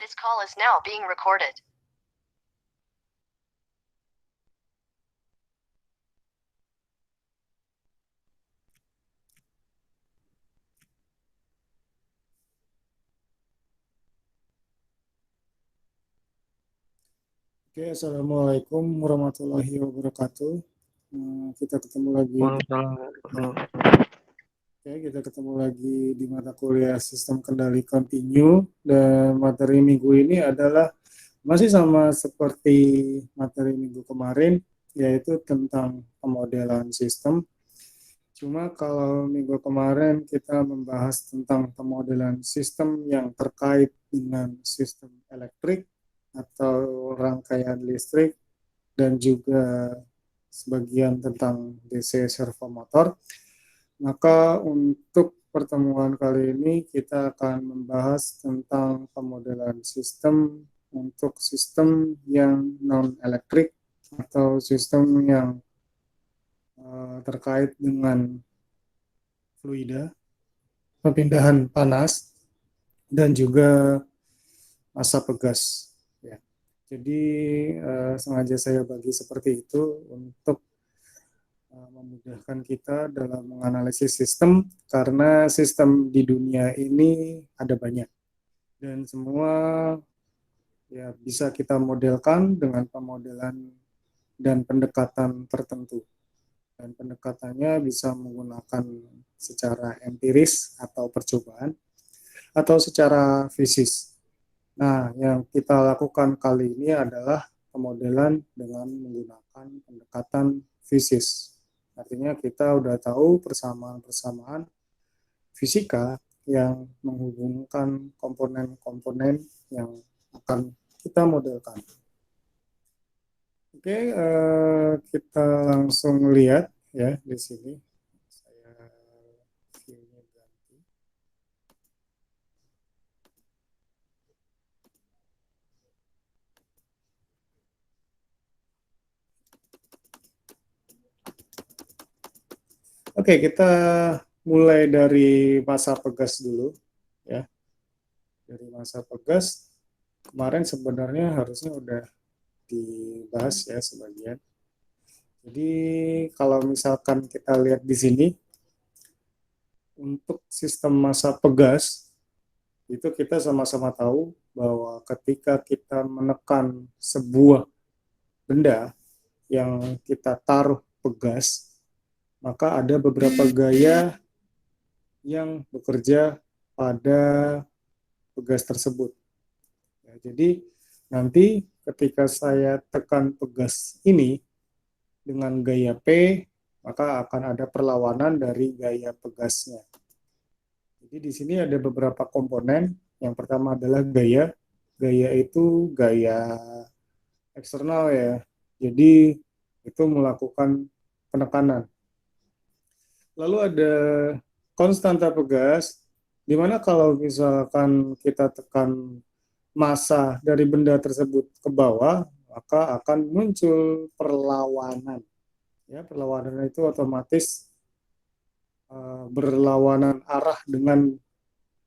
This call is now being recorded. Oke, Assalamualaikum warahmatullahi wabarakatuh. Kita ketemu lagi. Kita ketemu lagi di mata kuliah Sistem Kendali Kontinu, dan materi minggu ini adalah masih sama seperti materi minggu kemarin, yaitu tentang pemodelan sistem. Cuma kalau minggu kemarin kita membahas tentang pemodelan sistem yang terkait dengan sistem elektrik atau rangkaian listrik, dan juga sebagian tentang DC servo motor. Maka untuk pertemuan kali ini kita akan membahas tentang pemodelan sistem untuk sistem yang non-elektrik atau sistem yang terkait dengan fluida, perpindahan panas, dan juga massa pegas. Ya. Jadi sengaja saya bagi seperti itu untuk memudahkan kita dalam menganalisis sistem, karena sistem di dunia ini ada banyak dan semua ya bisa kita modelkan dengan pemodelan dan pendekatan tertentu, dan pendekatannya bisa menggunakan secara empiris atau percobaan atau secara fisis. Nah, yang kita lakukan kali ini adalah pemodelan dengan menggunakan pendekatan fisis. Artinya kita udah tahu persamaan-persamaan fisika yang menghubungkan komponen-komponen yang akan kita modelkan. Oke, kita langsung lihat ya di sini. Saya view-nya ganti. Oke, kita mulai dari massa pegas dulu ya. Dari massa pegas kemarin sebenarnya harusnya udah dibahas ya sebagian. Jadi kalau misalkan kita lihat di sini, untuk sistem massa pegas itu kita sama-sama tahu bahwa ketika kita menekan sebuah benda yang kita taruh pegas, maka ada beberapa gaya yang bekerja pada pegas tersebut. Ya, jadi nanti ketika saya tekan pegas ini dengan gaya P, maka akan ada perlawanan dari gaya pegasnya. Jadi di sini ada beberapa komponen. Yang pertama adalah gaya. Gaya itu gaya eksternal ya. Jadi itu melakukan penekanan. Lalu ada konstanta pegas, di mana kalau misalkan kita tekan massa dari benda tersebut ke bawah, maka akan muncul perlawanan. Ya, perlawanan itu otomatis berlawanan arah dengan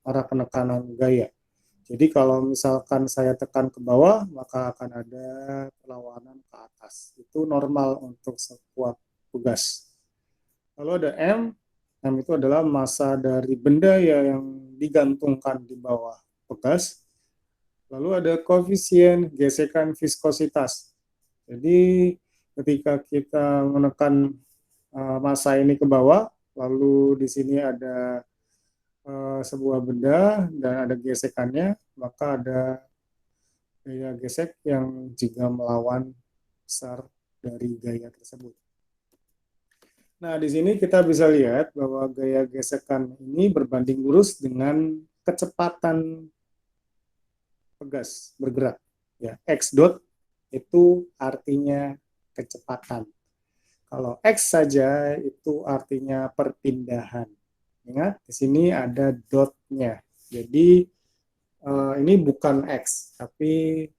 arah penekanan gaya. Jadi kalau misalkan saya tekan ke bawah, maka akan ada perlawanan ke atas. Itu normal untuk sebuah pegas. Lalu ada M. M itu adalah massa dari benda ya yang digantungkan di bawah pegas. Lalu ada koefisien gesekan viskositas. Jadi ketika kita menekan massa ini ke bawah, lalu di sini ada sebuah benda dan ada gesekannya, maka ada gaya gesek yang juga melawan besar dari gaya tersebut. Nah, di sini kita bisa lihat bahwa gaya gesekan ini berbanding lurus dengan kecepatan pegas bergerak. Ya, x dot itu artinya kecepatan. Kalau x saja itu artinya perpindahan. Ingat, di sini ada dotnya. Jadi ini bukan x, tapi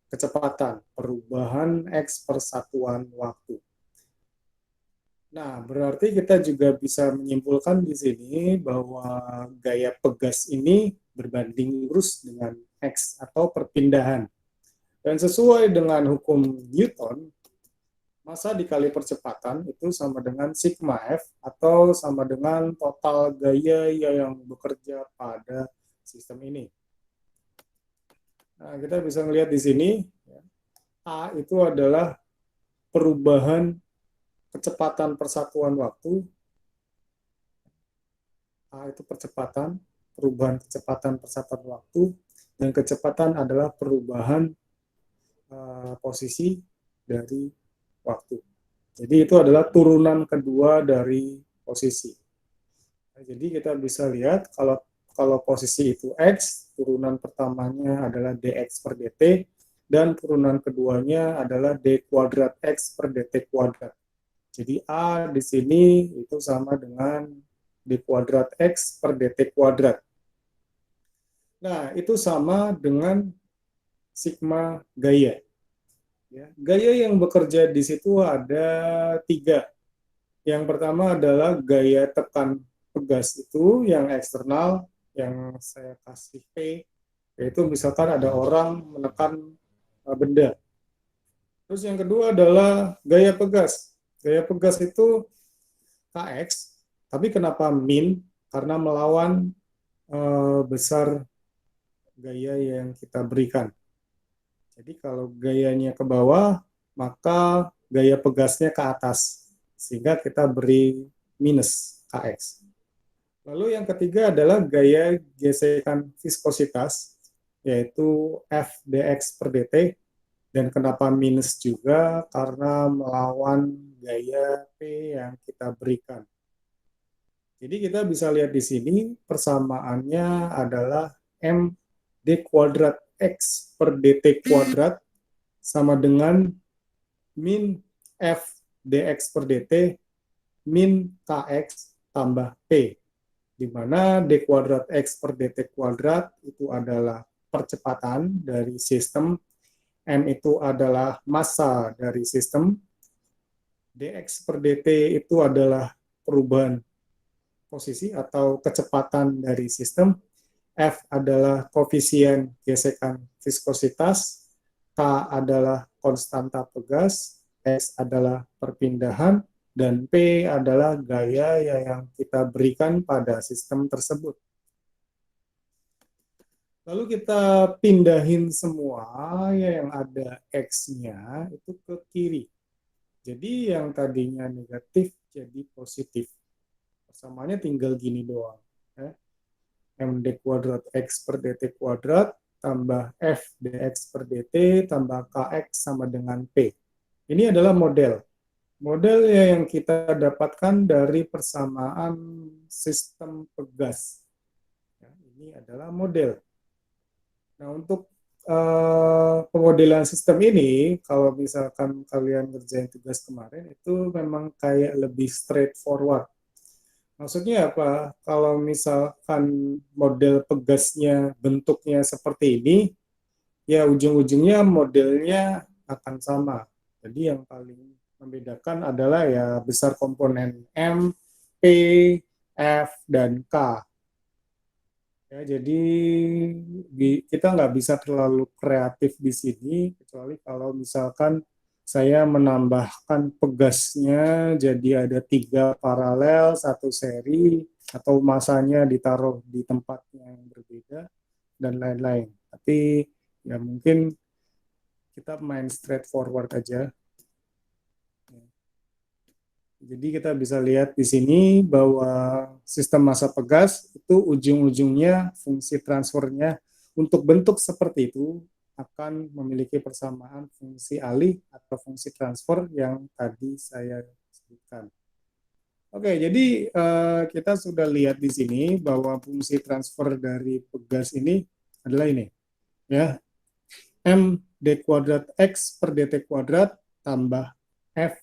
kecepatan, perubahan x per satuan waktu. Nah, berarti kita juga bisa menyimpulkan di sini bahwa gaya pegas ini berbanding lurus dengan X atau perpindahan. Dan sesuai dengan hukum Newton, massa dikali percepatan itu sama dengan sigma F atau sama dengan total gaya yang bekerja pada sistem ini. Nah, kita bisa melihat di sini, A itu adalah perubahan kecepatan persatuan waktu. A itu perubahan kecepatan persatuan waktu, dan kecepatan adalah perubahan posisi dari waktu. Jadi itu adalah turunan kedua dari posisi. Nah, jadi kita bisa lihat kalau posisi itu X, turunan pertamanya adalah dx per dt, dan turunan keduanya adalah d kuadrat X per dt kuadrat. Jadi A di sini itu sama dengan d kuadrat X per dt kuadrat. Nah, itu sama dengan sigma gaya. Ya, gaya yang bekerja di situ ada 3. Yang pertama adalah gaya tekan pegas itu yang eksternal, yang saya kasih P, yaitu misalkan ada orang menekan benda. Terus yang kedua adalah gaya pegas. Gaya pegas itu Kx, tapi kenapa min? Karena melawan besar gaya yang kita berikan. Jadi kalau gayanya ke bawah, maka gaya pegasnya ke atas, sehingga kita beri minus Kx. Lalu yang ketiga adalah gaya gesekan viskositas, yaitu F dx per dt, dan kenapa minus juga? Karena melawan gaya P yang kita berikan. Jadi kita bisa lihat di sini persamaannya adalah M d kuadrat X per dt kuadrat sama dengan min F dx per dt min Kx tambah P, di mana d kuadrat X per dt kuadrat itu adalah percepatan dari sistem, M itu adalah massa dari sistem, dx per dt itu adalah perubahan posisi atau kecepatan dari sistem, F adalah koefisien gesekan viskositas, K adalah konstanta pegas, S adalah perpindahan, dan P adalah gaya yang kita berikan pada sistem tersebut. Lalu kita pindahin semua yang ada X-nya itu ke kiri. Jadi yang tadinya negatif jadi positif. Persamaannya tinggal gini doang. MD kuadrat X per dt kuadrat tambah F dx per dt tambah Kx sama dengan P. Ini adalah model. Model yang kita dapatkan dari persamaan sistem pegas. Ini adalah model. Nah, untuk pemodelan sistem ini, kalau misalkan kalian ngerjain tugas kemarin, itu memang kayak lebih straightforward. Maksudnya apa? Kalau misalkan model pegasnya bentuknya seperti ini, ya ujung-ujungnya modelnya akan sama. Jadi yang paling membedakan adalah ya besar komponen M, P, F, dan K. Ya, jadi kita nggak bisa terlalu kreatif di sini, kecuali kalau misalkan saya menambahkan pegasnya jadi ada 3 paralel, 1 seri, atau masanya ditaruh di tempatnya yang berbeda, dan lain-lain. Tapi ya mungkin kita main straightforward aja. Jadi kita bisa lihat di sini bahwa sistem massa pegas itu ujung-ujungnya fungsi transfernya untuk bentuk seperti itu akan memiliki persamaan fungsi alih atau fungsi transfer yang tadi saya sebutkan. Oke, jadi kita sudah lihat di sini bahwa fungsi transfer dari pegas ini adalah ini, ya, M d kuadrat X per dt kuadrat tambah F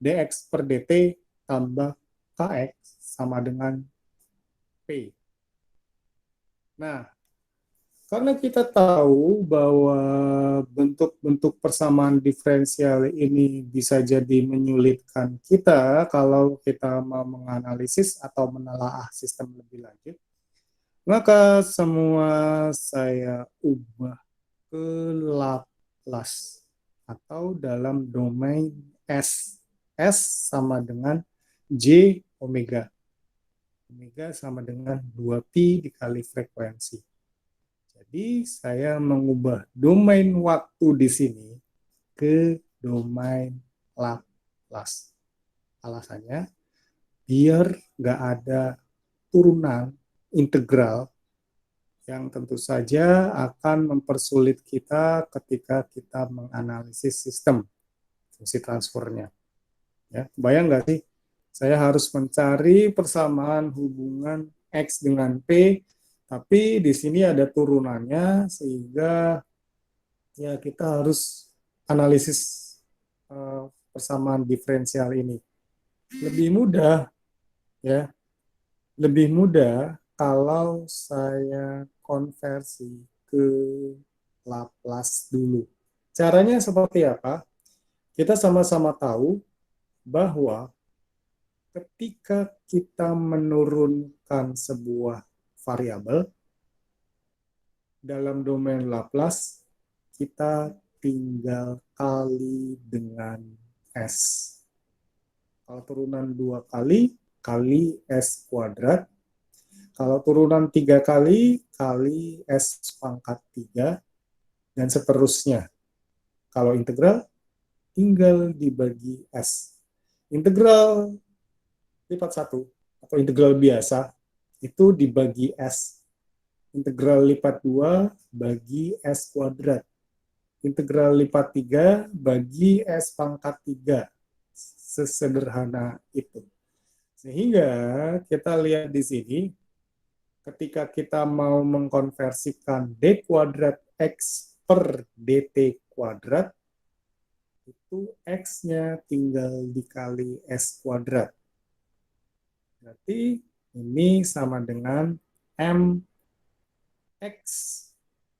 dx per dt tambah Kx sama dengan P. Nah, karena kita tahu bahwa bentuk-bentuk persamaan diferensial ini bisa jadi menyulitkan kita kalau kita mau menganalisis atau menelaah sistem lebih lanjut, Maka semua saya ubah ke Laplace atau dalam domain S. S sama dengan J omega. Omega sama dengan 2pi dikali frekuensi. Jadi saya mengubah domain waktu di sini ke domain Laplace. Alasannya biar nggak ada turunan integral yang tentu saja akan mempersulit kita ketika kita menganalisis sistem fungsi transfernya. Ya, bayang nggak sih? Saya harus mencari persamaan hubungan X dengan P, tapi di sini ada turunannya, sehingga ya kita harus analisis persamaan diferensial ini. Lebih mudah, ya, lebih mudah kalau saya konversi ke Laplace dulu. Caranya seperti apa? Kita sama-sama tahu bahwa ketika kita menurunkan sebuah variabel dalam domain Laplace, kita tinggal kali dengan S. Kalau turunan 2 kali, kali S kuadrat. Kalau turunan 3 kali, kali S pangkat 3, dan seterusnya. Kalau integral, tinggal dibagi S. Integral lipat 1 atau integral biasa itu dibagi S. Integral lipat 2 bagi S kuadrat. Integral lipat 3 bagi S pangkat 3. Sesederhana itu. Sehingga kita lihat di sini, ketika kita mau mengkonversikan D kuadrat X per DT kuadrat, itu X-nya tinggal dikali S kuadrat. Berarti ini sama dengan MX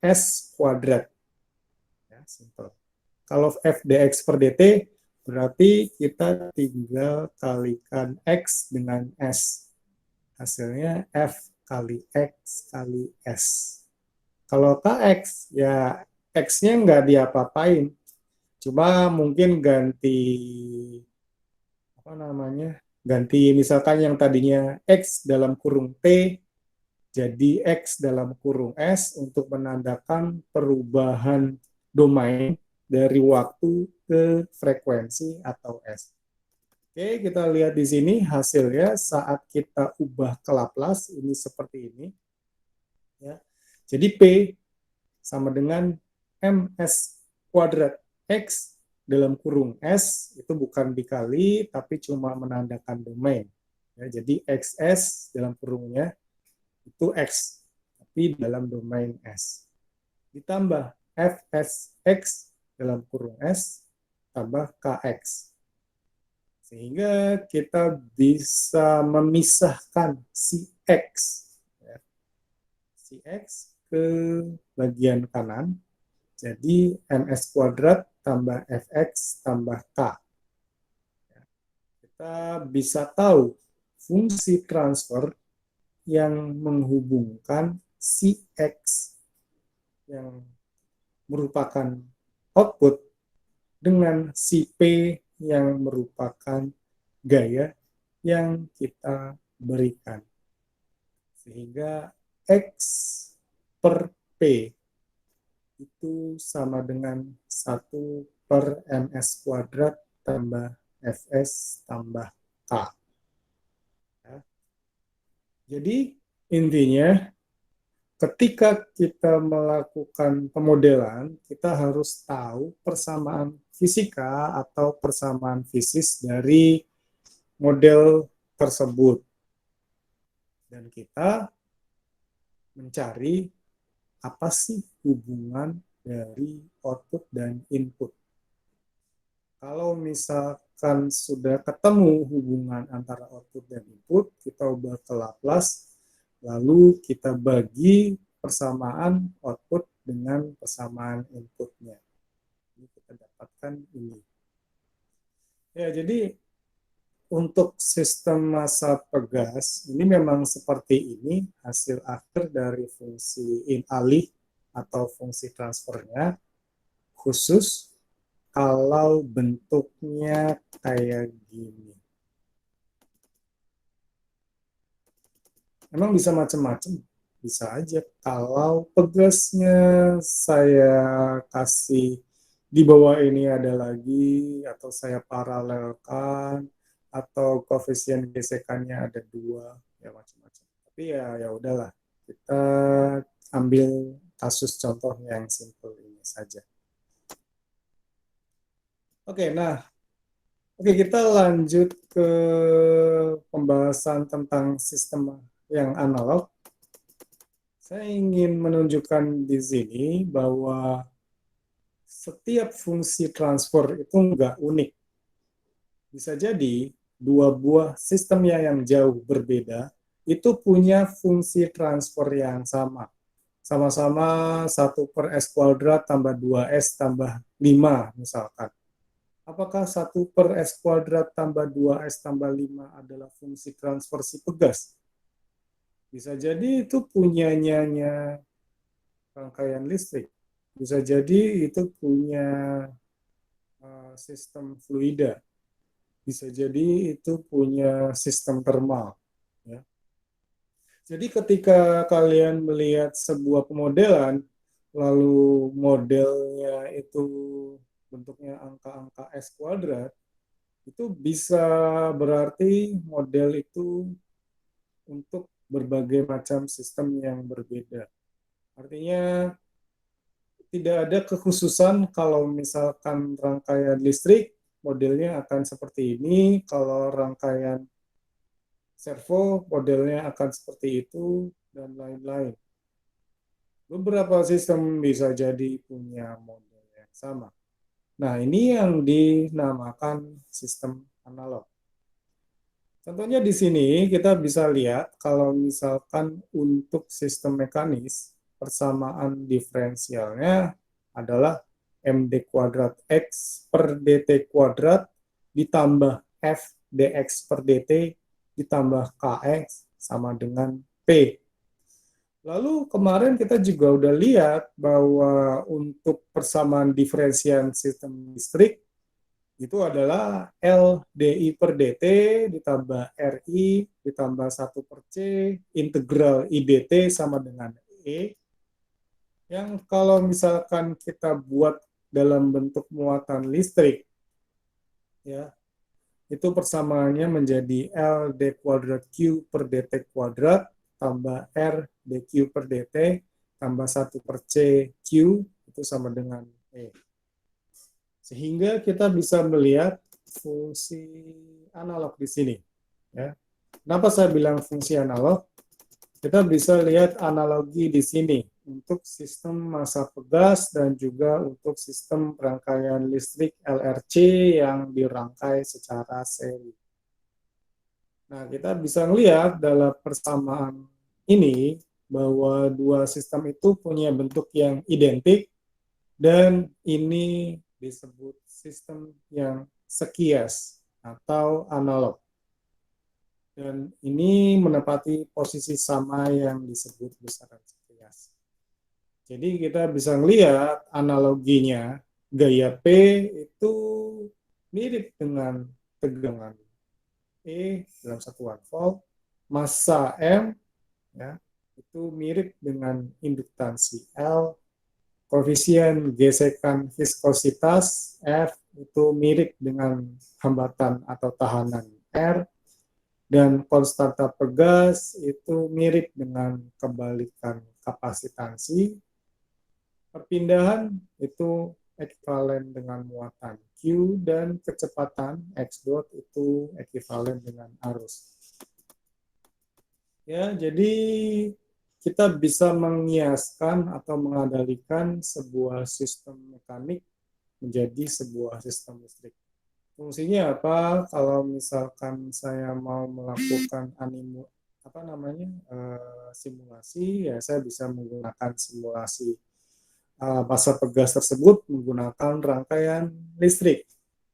S kuadrat. Ya, simple. Kalau f dx per dt, berarti kita tinggal kalikan X dengan S. Hasilnya F kali X kali S. Kalau KX, ya X-nya nggak diapa-apain. Cuma mungkin ganti, apa namanya, ganti misalkan yang tadinya X dalam kurung T, jadi X dalam kurung S untuk menandakan perubahan domain dari waktu ke frekuensi atau S. Oke, kita lihat di sini hasilnya saat kita ubah ke Laplace, ini seperti ini. Ya. Jadi P sama dengan MS kuadrat X dalam kurung S, itu bukan dikali, tapi cuma menandakan domain. Ya, jadi XS dalam kurungnya itu X, tapi dalam domain S. Ditambah FSX dalam kurung S, tambah KX. Sehingga kita bisa memisahkan si X, ya, si X ke bagian kanan, jadi MS kuadrat tambah Fx tambah K. Ya, kita bisa tahu fungsi transfer yang menghubungkan si X yang merupakan output dengan si P yang merupakan gaya yang kita berikan. Sehingga X per P itu sama dengan 1 per MS kuadrat tambah Fs tambah K. Ya. Jadi intinya ketika kita melakukan pemodelan, kita harus tahu persamaan fisika atau persamaan fisis dari model tersebut. Dan kita mencari apa sih hubungan dari output dan input. Kalau misalkan sudah ketemu hubungan antara output dan input, kita ubah ke Laplace, lalu kita bagi persamaan output dengan persamaan inputnya. Ini kita dapatkan ini. Ya, jadi untuk sistem massa pegas, ini memang seperti ini hasil akhir dari fungsi alih atau fungsi transfernya, khusus kalau bentuknya kayak gini. Memang bisa macam-macam, bisa aja. Kalau pegasnya saya kasih di bawah ini ada lagi, atau saya paralelkan, atau koefisien gesekannya ada 2, ya macam-macam. Tapi ya udahlah, kita ambil kasus contoh yang simple ini saja. Oke, kita lanjut ke pembahasan tentang sistem yang analog. Saya ingin menunjukkan di sini bahwa setiap fungsi transfer itu nggak unik. Bisa jadi dua buah sistemnya yang jauh berbeda itu punya fungsi transfer yang sama. Sama-sama 1/s² tambah 2s tambah 5 misalkan. Apakah 1/s² tambah 2s tambah 5 adalah fungsi transfer si pegas? Bisa jadi itu punyanya rangkaian listrik. Bisa jadi itu punya sistem fluida. Bisa jadi itu punya sistem termal. Ya. Jadi ketika kalian melihat sebuah pemodelan, lalu modelnya itu bentuknya angka-angka s², itu bisa berarti model itu untuk berbagai macam sistem yang berbeda. Artinya tidak ada kekhususan kalau misalkan rangkaian listrik modelnya akan seperti ini, kalau rangkaian servo modelnya akan seperti itu, dan lain-lain. Beberapa sistem bisa jadi punya model yang sama. Nah, ini yang dinamakan sistem analog. Contohnya di sini kita bisa lihat kalau misalkan untuk sistem mekanis, persamaan diferensialnya adalah md² x per dt kuadrat ditambah f dx per dt ditambah kx sama dengan p. Lalu kemarin kita juga udah lihat bahwa untuk persamaan diferensial sistem listrik itu adalah L dI per dt ditambah RI ditambah 1/C integral IDT sama dengan E, yang kalau misalkan kita buat dalam bentuk muatan listrik, ya, itu persamaannya menjadi L d² Q per dt kuadrat tambah R dQ per dt tambah 1/C Q itu sama dengan E. Sehingga kita bisa melihat fungsi analog di sini. Ya. Kenapa saya bilang fungsi analog? Kita bisa lihat analogi di sini untuk sistem massa pegas dan juga untuk sistem rangkaian listrik LRC yang dirangkai secara seri. Nah, kita bisa melihat dalam persamaan ini bahwa dua sistem itu punya bentuk yang identik dan ini disebut sistem yang sekias atau analog. Dan ini menepati posisi sama yang disebut besaran sekias. Jadi kita bisa melihat analoginya, gaya P itu mirip dengan tegangan E dalam satuan volt, massa M ya, itu mirip dengan induktansi L, koefisien gesekan viskositas F itu mirip dengan hambatan atau tahanan R, dan konstanta pegas itu mirip dengan kebalikan kapasitansi. Perpindahan itu ekivalen dengan muatan Q, dan kecepatan X dot itu ekivalen dengan arus. Ya, jadi kita bisa mengiaskan atau mengadalikan sebuah sistem mekanik menjadi sebuah sistem listrik. Fungsinya apa? Kalau misalkan saya mau melakukan simulasi, ya saya bisa menggunakan simulasi massa pegas tersebut menggunakan rangkaian listrik.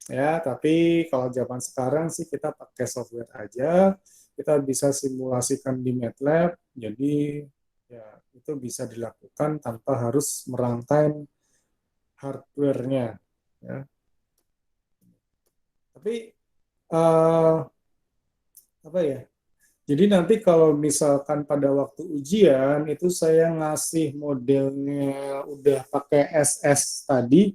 Ya, tapi kalau zaman sekarang sih kita pakai software aja, kita bisa simulasikan di MATLAB, jadi ya itu bisa dilakukan tanpa harus merangkai hardware-nya. Ya. Tapi apa ya? Jadi nanti kalau misalkan pada waktu ujian itu saya ngasih modelnya udah pakai SS tadi,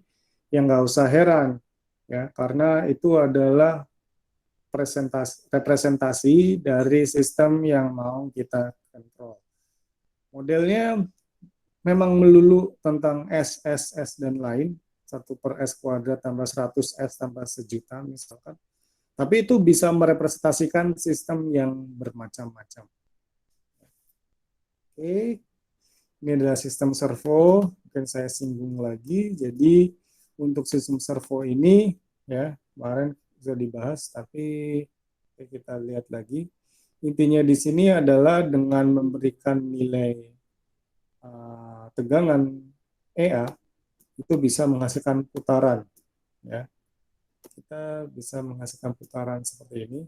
yang nggak usah heran ya, karena itu adalah representasi dari sistem yang mau kita kontrol. Modelnya memang melulu tentang S, S, S, dan lain, 1 per S kuadrat tambah 100 S tambah sejuta misalkan. Tapi itu bisa merepresentasikan sistem yang bermacam-macam. Oke, ini adalah sistem servo, mungkin saya singgung lagi. Jadi untuk sistem servo ini, ya kemarin sudah dibahas, tapi kita lihat lagi. Intinya di sini adalah dengan memberikan nilai tegangan EA, itu bisa menghasilkan putaran. Ya, kita bisa menghasilkan putaran seperti ini.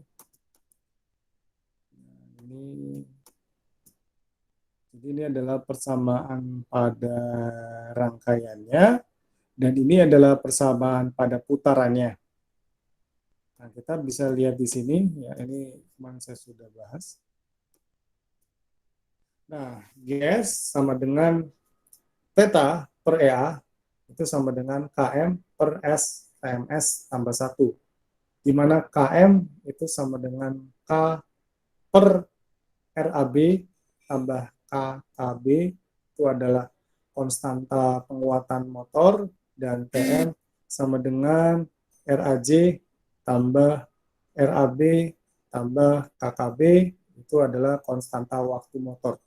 Ini Jadi ini adalah persamaan pada rangkaiannya, dan ini adalah persamaan pada putarannya. Nah, kita bisa lihat di sini, ya ini kemarin saya sudah bahas. Nah, GS sama dengan theta per EA, itu sama dengan KM per S TMS tambah 1. Di mana KM itu sama dengan K per RAB tambah KKB, itu adalah konstanta penguatan motor, dan TM sama dengan RAJ tambah RAB tambah KKB, itu adalah konstanta waktu motor.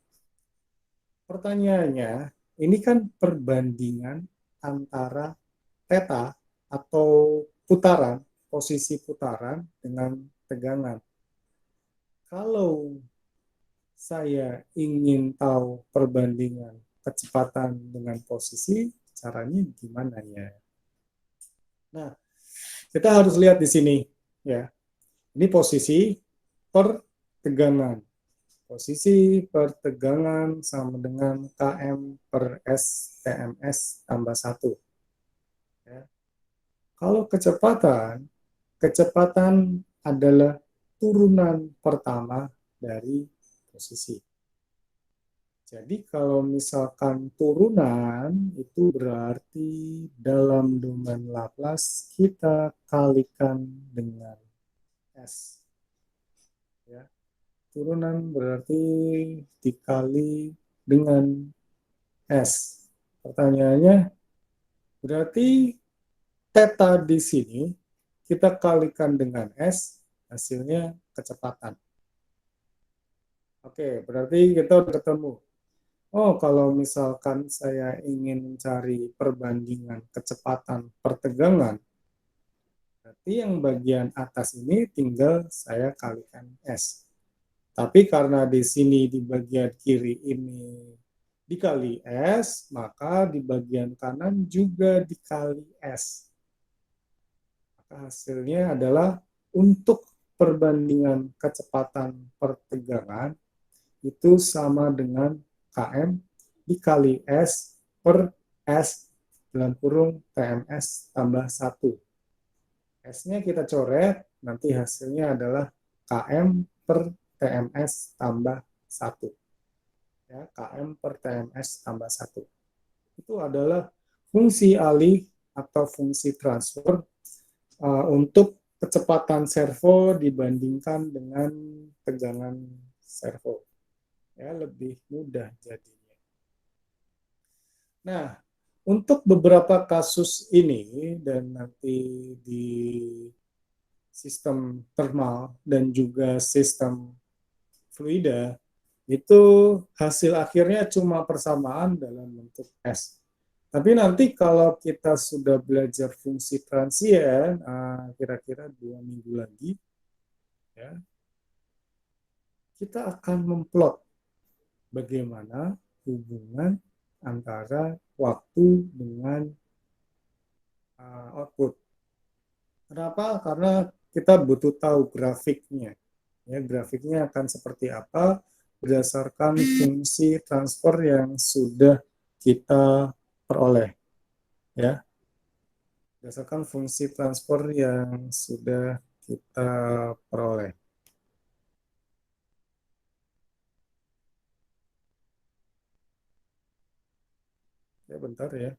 Pertanyaannya, ini kan perbandingan antara theta atau putaran, posisi putaran dengan tegangan. Kalau saya ingin tahu perbandingan kecepatan dengan posisi, caranya gimana ya? Nah, kita harus lihat di sini ya. Ini posisi per tegangan. Posisi per tegangan sama dengan Km per S TMS tambah 1. Ya. Kalau kecepatan adalah turunan pertama dari posisi. Jadi kalau misalkan turunan itu berarti dalam domain Laplace kita kalikan dengan S. Ya. Turunan berarti dikali dengan S. Pertanyaannya, berarti theta di sini kita kalikan dengan S, hasilnya kecepatan. Oke, berarti kita udah ketemu. Oh, kalau misalkan saya ingin mencari perbandingan kecepatan pertegangan, berarti yang bagian atas ini tinggal saya kalikan S. Tapi karena di sini di bagian kiri ini dikali S, maka di bagian kanan juga dikali S. Maka hasilnya adalah untuk perbandingan kecepatan pertegangan itu sama dengan Km dikali S per S dalam kurung TMS tambah 1. S-nya kita coret, nanti hasilnya adalah Km per TMS tambah 1. Ya, Km per TMS tambah 1. Itu adalah fungsi alih atau fungsi transfer untuk kecepatan servo dibandingkan dengan tegangan servo. Ya, lebih mudah jadinya. Nah, untuk beberapa kasus ini dan nanti di sistem thermal dan juga sistem fluida, itu hasil akhirnya cuma persamaan dalam bentuk S. Tapi nanti kalau kita sudah belajar fungsi transien, kira-kira 2 minggu lagi, ya, kita akan memplot bagaimana hubungan antara waktu dengan output. Kenapa? Karena kita butuh tahu grafiknya. Ya, grafiknya akan seperti apa berdasarkan fungsi transfer yang sudah kita peroleh. Ya, berdasarkan fungsi transfer yang sudah kita peroleh. Ya, bentar ya.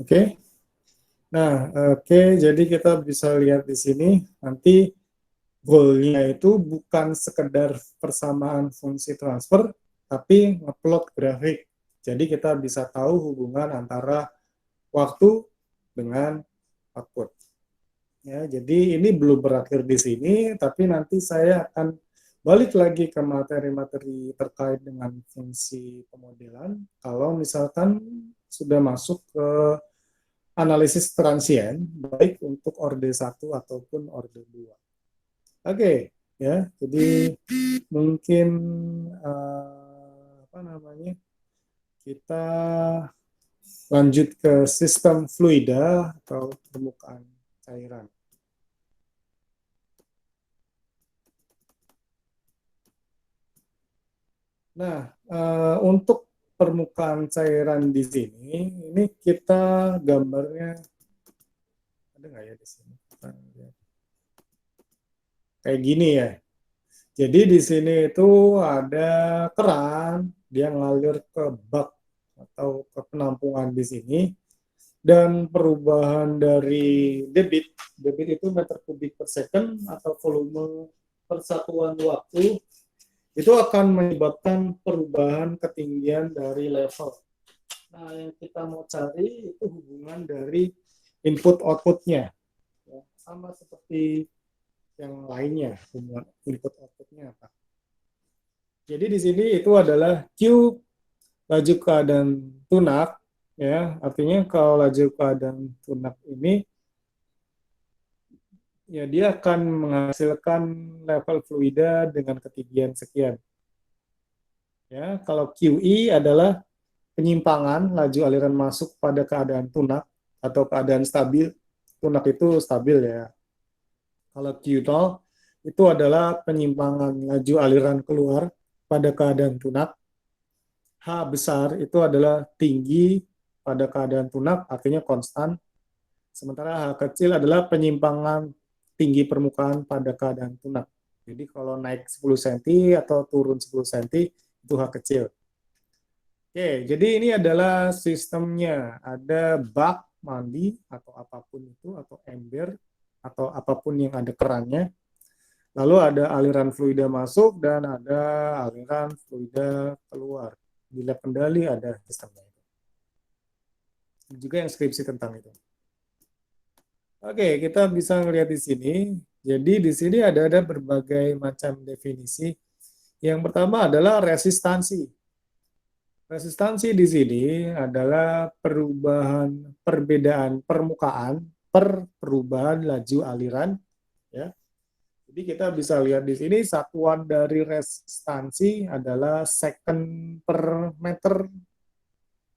Oke. Nah, oke, jadi kita bisa lihat di sini nanti goalnya itu bukan sekedar persamaan fungsi transfer, tapi ngeploட் grafik. Jadi kita bisa tahu hubungan antara waktu dengan output. Ya, jadi ini belum berakhir di sini, tapi nanti saya akan balik lagi ke materi-materi terkait dengan fungsi pemodelan. Kalau misalkan sudah masuk ke analisis transien, baik untuk orde 1 ataupun orde 2. Oke, ya. Jadi mungkin apa namanya? Kita lanjut ke sistem fluida atau permukaan cairan. Nah, untuk permukaan cairan di sini, ini kita gambarnya ada nggak ya di sini? Kayak gini ya. Jadi di sini itu ada keran, dia ngalir ke bak atau ke penampungan di sini, dan perubahan dari debit itu meter kubik per second atau volume persatuan waktu, itu akan menyebabkan perubahan ketinggian dari level. Nah, yang kita mau cari itu hubungan dari input outputnya, ya, sama seperti yang lainnya, hubungan input outputnya apa. Jadi di sini itu adalah Q laju keadaan tunak, ya, artinya kalau laju keadaan tunak ini, ya dia akan menghasilkan level fluida dengan ketinggian sekian. Ya, kalau QE adalah penyimpangan laju aliran masuk pada keadaan tunak atau keadaan stabil. Tunak itu stabil ya. Kalau Q0 itu adalah penyimpangan laju aliran keluar pada keadaan tunak. H besar itu adalah tinggi pada keadaan tunak, artinya konstan. Sementara H kecil adalah penyimpangan tinggi permukaan pada keadaan tunak. Jadi kalau naik 10 cm atau turun 10 cm itu H kecil. Oke, jadi ini adalah sistemnya. Ada bak mandi atau apapun itu, atau ember, atau apapun yang ada kerannya. Lalu ada aliran fluida masuk dan ada aliran fluida keluar. Di lab kendali ada sistemnya. Juga yang skripsi tentang itu. Oke, kita bisa melihat di sini. Jadi di sini ada berbagai macam definisi. Yang pertama adalah resistansi. Resistansi di sini adalah perbedaan permukaan per perubahan laju aliran, ya. Jadi kita bisa lihat di sini satuan dari resistansi adalah second per meter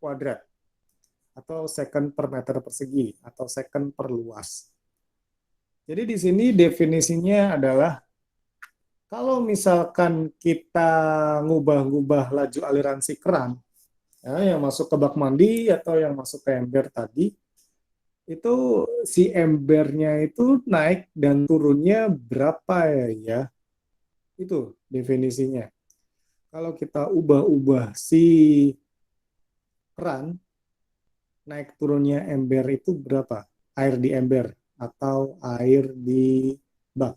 kuadrat atau second per meter persegi atau second per luas. Jadi di sini definisinya adalah kalau misalkan kita ngubah-ngubah laju aliran si keran, ya, yang masuk ke bak mandi atau yang masuk ke ember tadi, itu si embernya itu naik dan turunnya berapa ya? Itu definisinya. Kalau kita ubah-ubah si keran, naik turunnya ember itu berapa? Air di ember atau air di bak.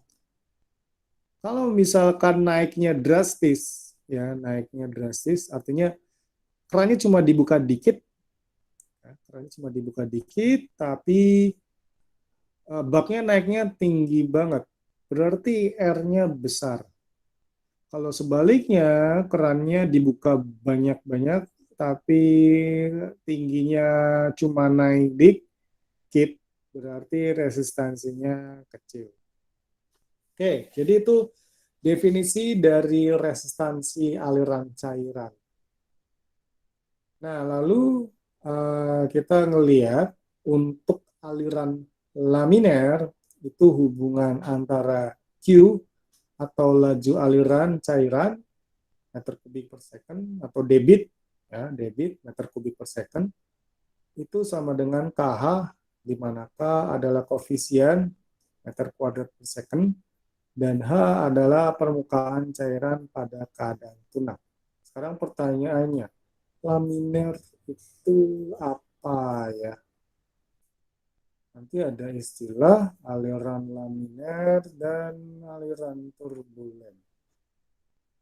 Kalau misalkan naiknya drastis, ya naiknya drastis, artinya kerannya cuma dibuka dikit, ya, kerannya cuma dibuka dikit, tapi baknya naiknya tinggi banget. Berarti R-nya besar. Kalau sebaliknya, kerannya dibuka banyak-banyak, tapi tingginya cuma naik dikit, berarti resistansinya kecil. Oke, jadi itu definisi dari resistansi aliran cairan. Nah, lalu kita ngelihat untuk aliran laminer itu hubungan antara Q atau laju aliran cairan meter kubik per second atau debit, ya, debit meter kubik per second itu sama dengan KH, di mana K adalah koefisien meter kuadrat per second dan H adalah permukaan cairan pada keadaan tunak. Sekarang pertanyaannya, laminer itu apa ya? Nanti ada istilah aliran laminer dan aliran turbulen.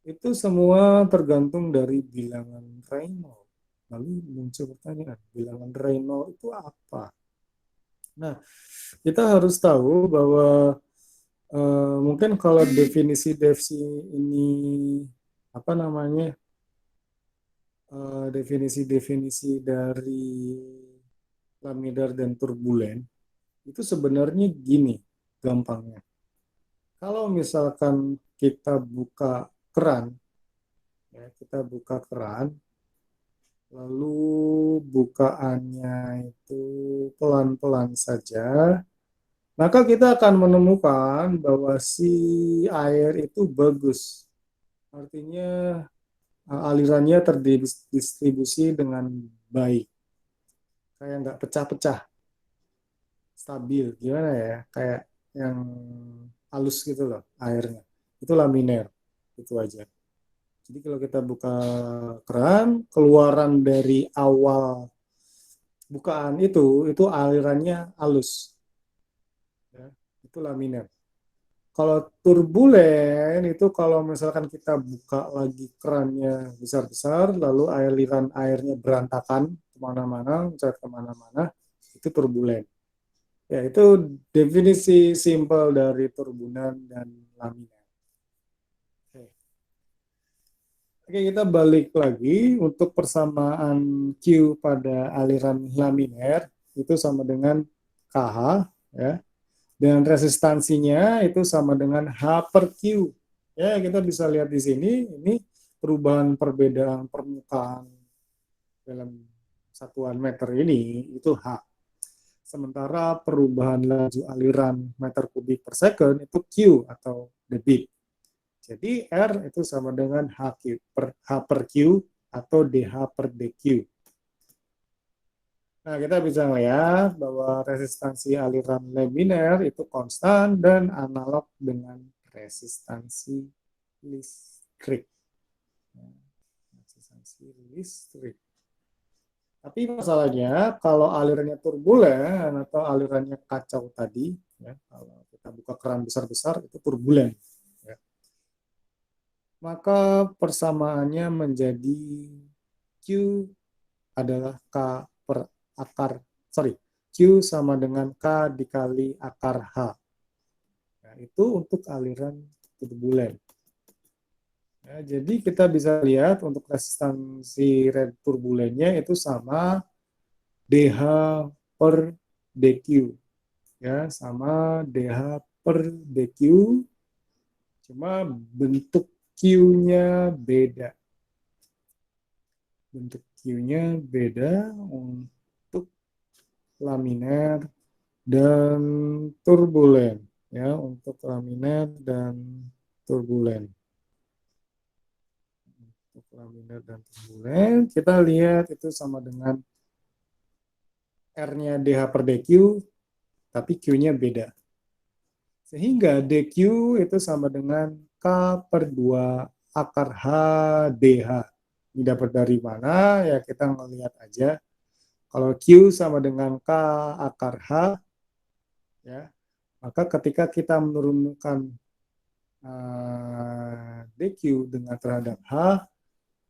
Itu semua tergantung dari bilangan Reynolds. Lalu muncul pertanyaan, bilangan Reynolds itu apa? Nah, kita harus tahu bahwa mungkin kalau definisi-definisi ini apa namanya definisi-definisi dari laminar dan turbulen itu sebenarnya gini gampangnya. Kalau misalkan kita buka keran, ya, kita buka keran, lalu bukaannya itu pelan-pelan saja, maka kita akan menemukan bahwa si air itu bagus. Artinya alirannya terdistribusi dengan baik, kayak nggak pecah-pecah, stabil, gimana ya, kayak yang halus gitu loh airnya. Itu laminer, itu aja. Jadi kalau kita buka keran, keluaran dari awal bukaan itu alirannya halus, ya, itu laminer. Kalau turbulen itu kalau misalkan kita buka lagi kerannya besar-besar, lalu aliran airnya berantakan kemana-mana, mencari kemana-mana, itu turbulen. Ya, itu definisi simpel dari turbulen dan laminar. Oke. Oke, kita balik lagi untuk persamaan Q pada aliran laminar itu sama dengan KH, ya. Dan resistansinya itu sama dengan H per Q. Ya, kita bisa lihat di sini, ini perubahan perbedaan permukaan dalam satuan meter ini itu H. Sementara perubahan laju aliran meter kubik per second itu Q atau debit. Jadi R itu sama dengan H per Q atau DH per DQ. Nah, kita bisa melihat bahwa resistansi aliran laminar itu konstan dan analog dengan resistansi listrik. Resistansi listrik. Tapi masalahnya kalau alirannya turbulen atau alirannya kacau tadi, ya, kalau kita buka keran besar-besar itu turbulen, ya, maka persamaannya menjadi Q adalah K per akar, Q sama dengan K dikali akar H. Nah, itu untuk aliran turbulen. Ya, jadi kita bisa lihat untuk resistansi turbulennya itu sama DH per DQ. Ya, sama DH per DQ, cuma bentuk Q-nya beda. Bentuk Q-nya beda untuk laminar dan turbulen, ya, untuk laminar dan turbulen. Untuk laminar dan turbulen, kita lihat itu sama dengan R-nya DH per DQ, tapi Q-nya beda. Sehingga DQ itu sama dengan K per 2 akar H DH. Ini dapat dari mana? Ya kita ngelihat aja. Kalau Q sama dengan K akar H, ya, maka ketika kita menurunkan DQ dengan terhadap H,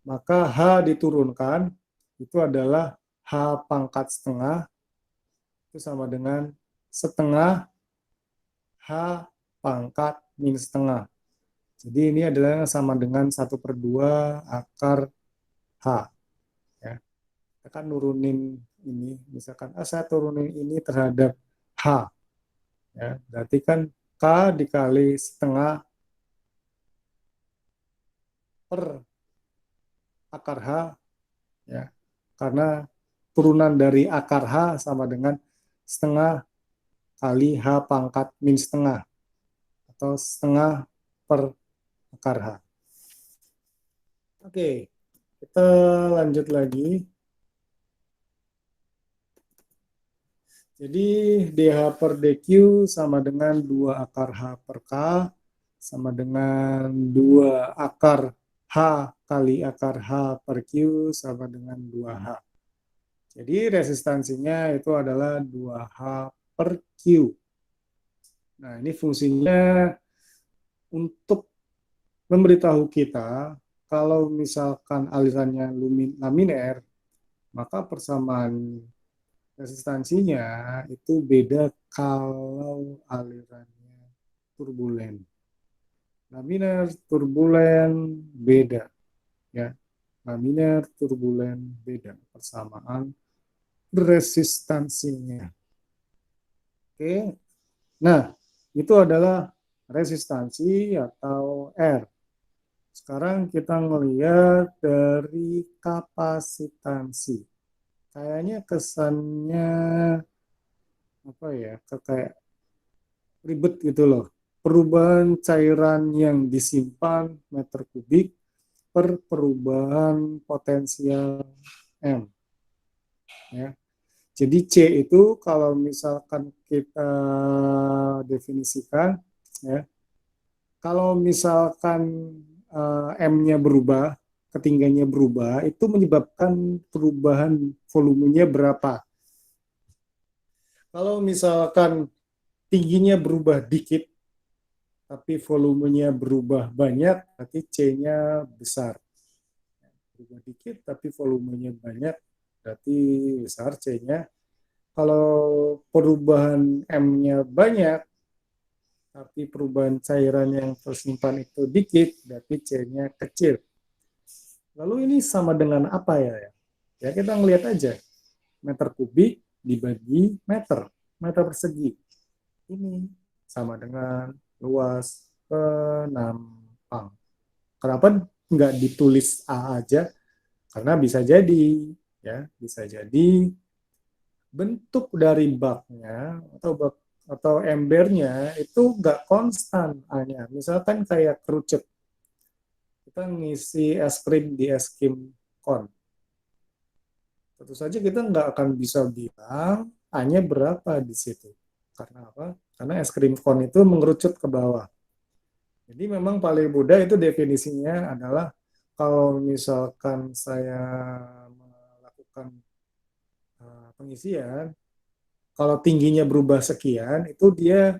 maka H diturunkan, itu adalah H pangkat setengah, itu sama dengan setengah H pangkat min setengah. Jadi ini adalah sama dengan 1/2 akar H. Ya. Kita kan nurunin ini, misalkan saya turunin ini terhadap H. Ya. Berarti kan K dikali setengah per akar H. Ya. Karena turunan dari akar H sama dengan setengah kali H pangkat min setengah. Atau setengah per akar H. Oke, kita lanjut lagi. Jadi dH per dQ sama dengan 2 akar H per K sama dengan 2 akar H kali akar H per Q sama dengan 2H. Jadi resistansinya itu adalah 2H per Q. Nah, ini fungsinya untuk memberitahu kita kalau misalkan alirannya laminer, maka persamaan resistansinya itu beda kalau alirannya turbulen. Laminar, turbulen, beda. Ya, laminar, turbulen, beda. Persamaan resistansinya. Oke, nah itu adalah resistansi atau R. Sekarang kita melihat dari kapasitansi. Kayaknya kesannya apa ya, kayak ribet gitu loh. Perubahan cairan yang disimpan meter kubik per perubahan potensial M. Ya. Jadi C itu kalau misalkan kita definisikan, ya, kalau misalkan M-nya berubah, ketinggiannya berubah, itu menyebabkan perubahan volumenya berapa. Kalau misalkan tingginya berubah dikit, tapi volumenya berubah banyak, berarti C-nya besar. Berubah dikit, tapi volumenya banyak, berarti besar C-nya. Kalau perubahan M-nya banyak, tapi perubahan cairan yang tersimpan itu dikit, berarti C-nya kecil. Lalu ini sama dengan apa ya? Ya kita ngelihat aja. Meter kubik dibagi meter, meter persegi. Ini sama dengan luas penampang. Kenapa nggak ditulis A aja? Karena bisa jadi, ya bisa jadi bentuk dari baknya atau embernya itu nggak konstan A-nya. Misalkan kayak kerucut. Kita ngisi es krim di es krim kon. Tentu saja kita nggak akan bisa bilang A-nya berapa di situ. Karena apa? Karena es krim kon itu mengerucut ke bawah. Jadi memang paling mudah itu definisinya adalah kalau misalkan saya melakukan pengisian, kalau tingginya berubah sekian, itu dia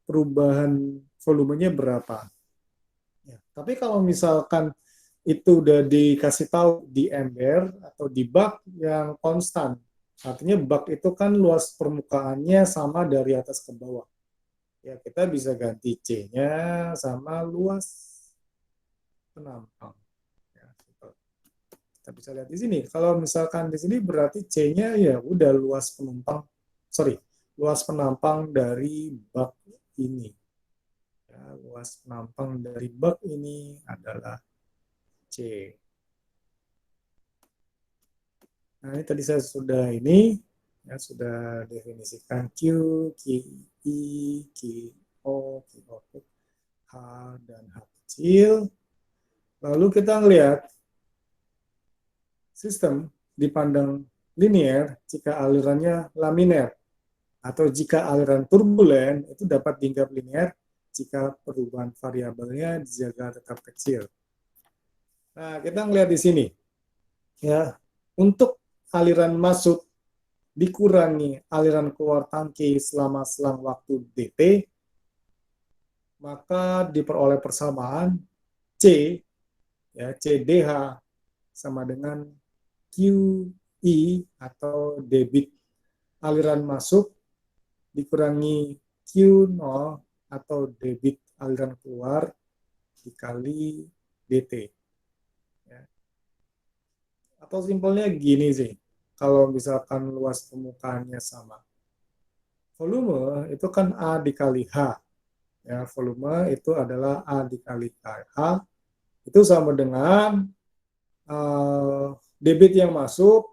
perubahan volumenya berapa. Ya. Tapi kalau misalkan itu udah dikasih tahu di ember atau di bak yang konstan, artinya bak itu kan luas permukaannya sama dari atas ke bawah. Ya kita bisa ganti C-nya sama luas penampang. Ya, gitu. Kita bisa lihat di sini. Kalau misalkan di sini berarti C-nya ya udah luas penumpang, luas penampang dari bak ini. Ya, luas penampang dari bak ini adalah C. Nah, ini tadi saya sudah sudah definisikan Q, QI, QO, QO, H, dan H kecil. Lalu kita lihat sistem dipandang linear jika alirannya laminer, atau jika aliran turbulen itu dapat dianggap linear jika perubahan variabelnya dijaga tetap kecil. Nah, kita melihat di sini. Ya, untuk aliran masuk dikurangi aliran keluar tangki selama selang waktu dt, maka diperoleh persamaan C, ya, CDH sama dengan QI atau debit aliran masuk dikurangi Q0 atau debit aliran keluar dikali dt. Ya. Atau simpelnya gini sih, kalau misalkan luas permukaannya sama. Volume itu kan A dikali H. Ya, volume itu adalah A dikali H. Itu sama dengan debit yang masuk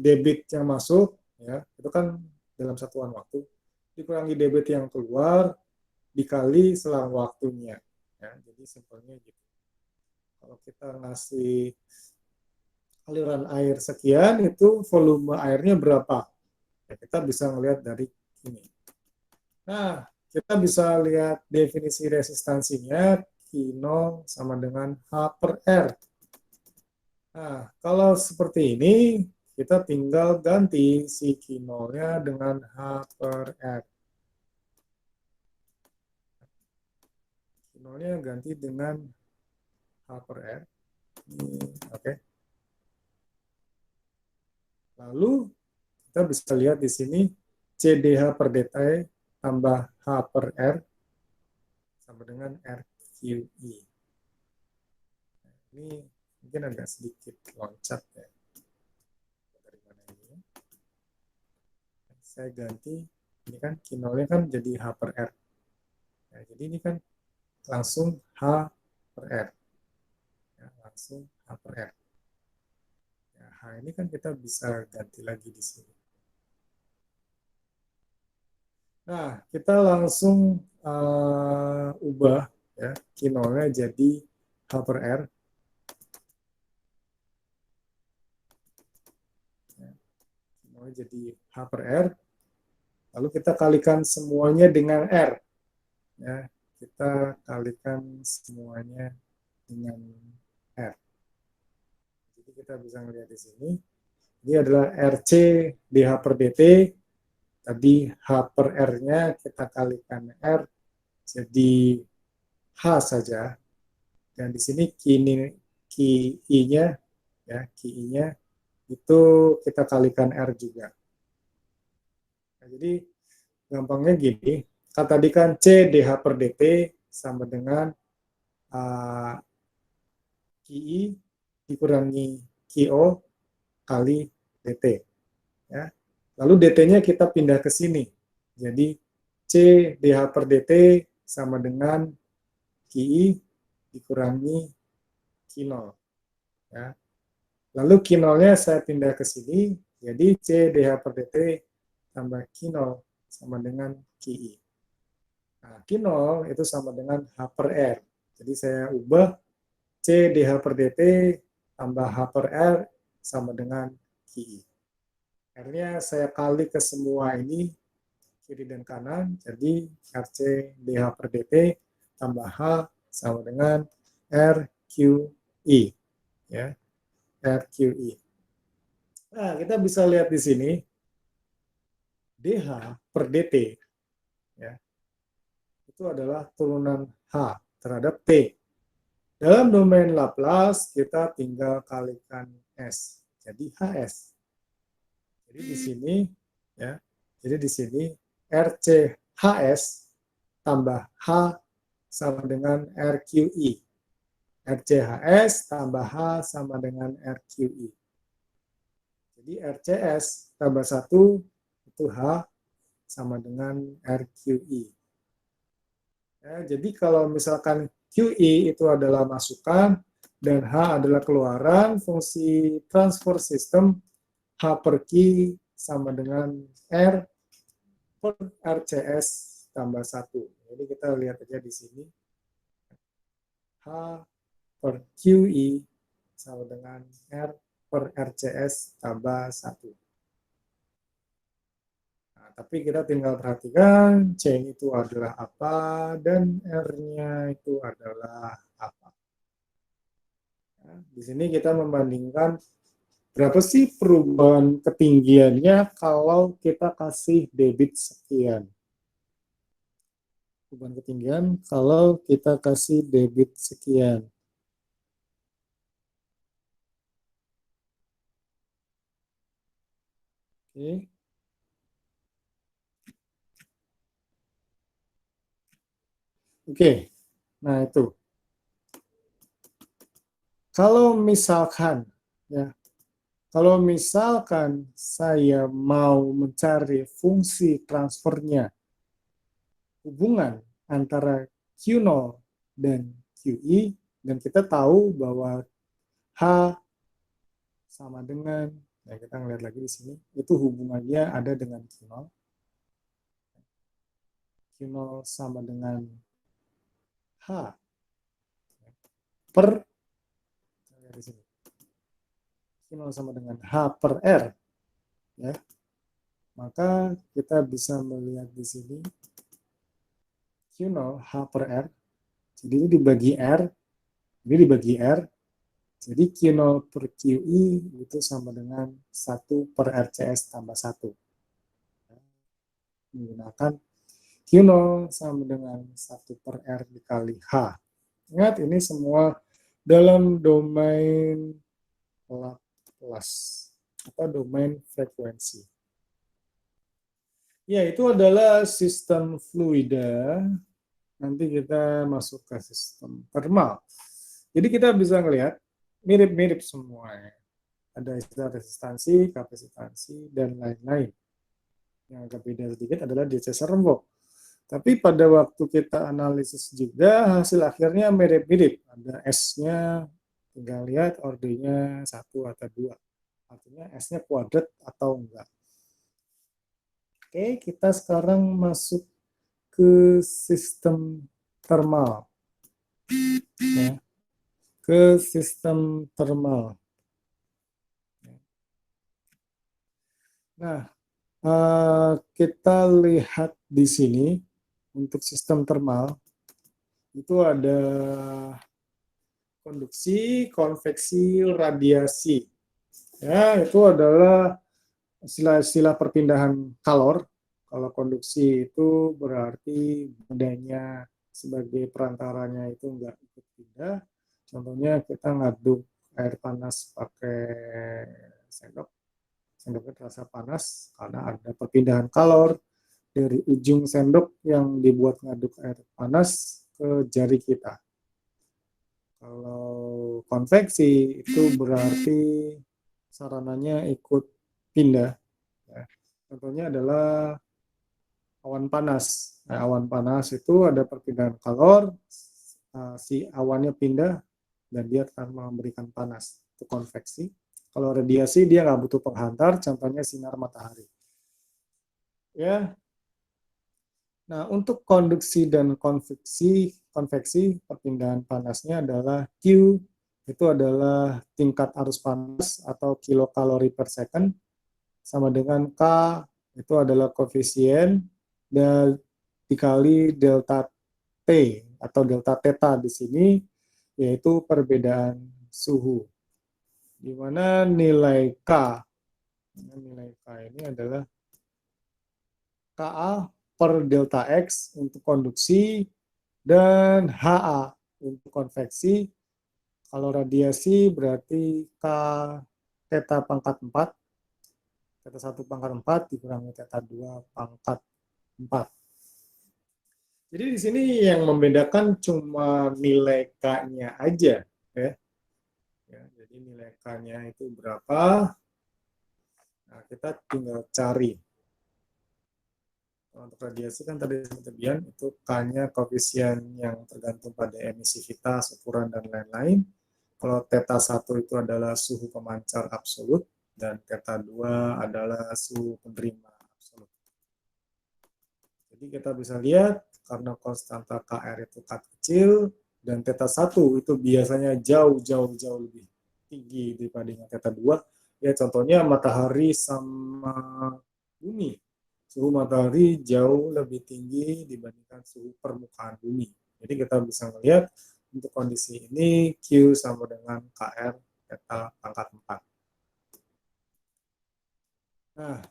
debit yang masuk ya itu kan dalam satuan waktu dikurangi debit yang keluar dikali selang waktunya ya. Jadi simpelnya gitu. Kalau kita ngasih aliran air sekian itu volume airnya berapa ya, kita bisa melihat dari ini. Nah, kita bisa lihat definisi resistansinya Q0 sama dengan H per R. Nah, kalau seperti ini, kita tinggal ganti si Q0-nya dengan H per R. Q0-nya ganti dengan H per R. Oke. Lalu, kita bisa lihat di sini CDH per dt tambah H per R sama dengan RQI. Ini mungkin agak sedikit loncat ya. Dari mana ini? Saya ganti, ini kan Q0-nya kan jadi H per R. Nah, jadi ini kan langsung H per R. Ya, langsung H per R. Ya, H ini kan kita bisa ganti lagi di sini. Nah, kita langsung ubah ya Q0-nya jadi H per R. Ya, Q0-nya jadi H per R. Lalu kita kalikan semuanya dengan R. Ya, kita kalikan semuanya dengan R. Jadi kita bisa melihat di sini. Ini adalah RC dH per dt. Tadi H per R-nya kita kalikan R jadi H saja. Dan di sini KI-nya ya, KI-nya itu kita kalikan R juga. Nah, jadi gampangnya gini, kan tadi kan C dH per dt sama dengan KI dikurangi KO kali dt. Ya. Lalu dt-nya kita pindah ke sini. Jadi C dH per dt sama dengan KI dikurangi Q0. Ya. Lalu Q0-nya saya pindah ke sini, jadi C dH per dt tambah Q0 sama dengan KI. Nah, Q0 itu sama dengan H per R. Jadi saya ubah C dH per dt tambah H per R sama dengan KI. R-nya saya kali ke semua ini, kiri dan kanan, jadi RC dH per dt tambah H sama dengan RQI. Ya, RQI. Nah, kita bisa lihat di sini, DH per dt, ya, itu adalah turunan H terhadap T. Dalam domain Laplace, kita tinggal kalikan S. Jadi HS. Jadi di sini, ya, jadi di sini RCHS tambah H sama dengan RQI. RCHS tambah H sama dengan RQI. Jadi RCS tambah 1 itu H sama dengan RQI. Ya, jadi kalau misalkan QI itu adalah masukan dan H adalah keluaran, fungsi transfer system H per Q sama dengan R per RCS tambah 1. Jadi kita lihat aja di sini. H per QI sama dengan R per RCS tambah 1. Nah, tapi kita tinggal perhatikan C itu adalah apa dan R-nya itu adalah apa. Nah, di sini kita membandingkan berapa sih perubahan ketinggiannya kalau kita kasih debit sekian. Perubahan ketinggian kalau kita kasih debit sekian. Oke. Oke, nah itu. Kalau misalkan, ya, kalau misalkan saya mau mencari fungsi transfernya, hubungan antara Q0 dan QI, dan kita tahu bahwa H sama dengan, ya kita ngeliat lagi di sini, itu hubungannya ada dengan Q0. Q0 sama dengan H per, di sini, Q0 sama dengan H per R, ya. Maka kita bisa melihat di sini Q0 H per R, jadi ini dibagi R, ini dibagi R, jadi Q0 per QI itu sama dengan 1 per RCS tambah 1. Menggunakan Q0 sama dengan 1 per R dikali H. Ingat, ini semua dalam domain Laplace atau domain frekuensi. Ya, itu adalah sistem fluida. Nanti kita masuk ke sistem termal. Jadi kita bisa ngelihat mirip-mirip semuanya. Ada istilah resistansi, kapasitansi, dan lain-lain. Yang agak beda sedikit adalah DC Servo. Tapi pada waktu kita analisis juga, hasil akhirnya mirip-mirip. Ada S-nya, tinggal lihat ordernya 1 atau 2. Artinya S-nya kuadrat atau enggak. Oke, kita sekarang masuk ke sistem termal. Ya, ke sistem termal. Nah, kita lihat di sini untuk sistem termal itu ada konduksi, konveksi, radiasi. Ya, itu adalah istilah-istilah perpindahan kalor. Kalau konduksi itu berarti bedanya sebagai perantaranya itu enggak ikut pindah. Contohnya kita ngaduk air panas pakai sendok. Sendoknya terasa panas karena ada perpindahan kalor dari ujung sendok yang dibuat ngaduk air panas ke jari kita. Kalau konveksi itu berarti sarananya ikut pindah. Ya. Contohnya adalah awan panas. Nah, awan panas itu ada perpindahan kalor, si awannya pindah dan dia akan memberikan panas. Itu konveksi. Kalau radiasi dia nggak butuh penghantar, contohnya sinar matahari. Ya. Nah, untuk konduksi dan konveksi perpindahan panasnya adalah Q, itu adalah tingkat arus panas atau kilokalori per second, sama dengan K, itu adalah koefisien, dan dikali delta T atau delta theta di sini, yaitu perbedaan suhu. Di mana nilai K ini adalah Ka per delta X untuk konduksi dan Ha untuk konveksi. Kalau radiasi berarti K theta pangkat 4, theta 1 pangkat 4 dikurangi theta 2 pangkat 4. Jadi di sini yang membedakan cuma nilai K-nya aja, ya. Jadi nilai K-nya itu berapa? Nah, kita tinggal cari. Untuk radiasi kan tadi kemudian itu K-nya koefisien yang tergantung pada emisivitas, ukuran, dan lain-lain. Kalau theta 1 itu adalah suhu pemancar absolut, dan theta 2 adalah suhu penerima absolut. Jadi kita bisa lihat, karena konstanta Kr itu kecil, dan theta 1 itu biasanya jauh lebih tinggi dibandingkan theta 2. Ya, contohnya matahari sama bumi. Suhu matahari jauh lebih tinggi dibandingkan suhu permukaan bumi. Jadi kita bisa melihat untuk kondisi ini Q sama dengan Kr theta pangkat 4. Nah,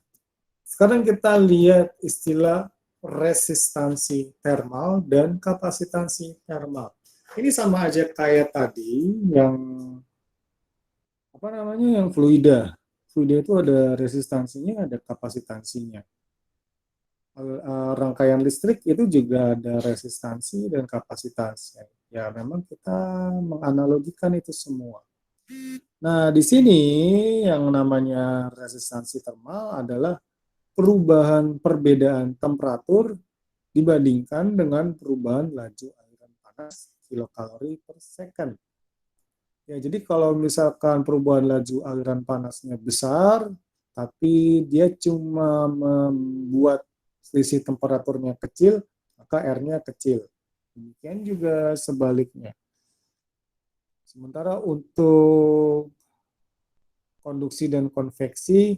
sekarang kita lihat istilah resistansi termal dan kapasitansi termal. Ini sama aja kayak tadi yang yang fluida. Fluida itu ada resistansinya, ada kapasitansinya. rangkaian listrik itu juga ada resistansi dan kapasitas. Ya, memang kita menganalogikan itu semua. Nah, di sini yang namanya resistansi termal adalah perubahan perbedaan temperatur dibandingkan dengan perubahan laju aliran panas kilokalori per second. Ya, jadi kalau misalkan perubahan laju aliran panasnya besar, tapi dia cuma membuat selisih temperaturnya kecil, maka R-nya kecil. Demikian juga sebaliknya. Sementara untuk konduksi dan konveksi,